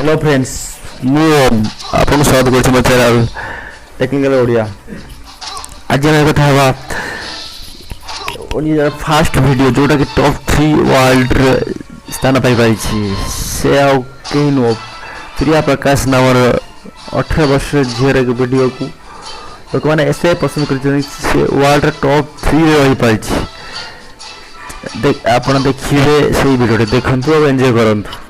Hello friends मु आपन स्वागत करछि मो चैनल टेक्निकल ओडिया। आज हम कथा हवा ओडिया फास्ट वीडियो जोटा कि टॉप 3 वर्ल्ड स्थान पाई पाई छी से आ केही नो प्रिया प्रकाश नामर 18 वर्ष झीर के वीडियो को लोक माने ऐसे पसंद करछन से वर्ल्ड टॉप 3 रे रही पाई छी। देख आपन देखिबे सेही वीडियो देखंतु और एन्जॉय करंतु।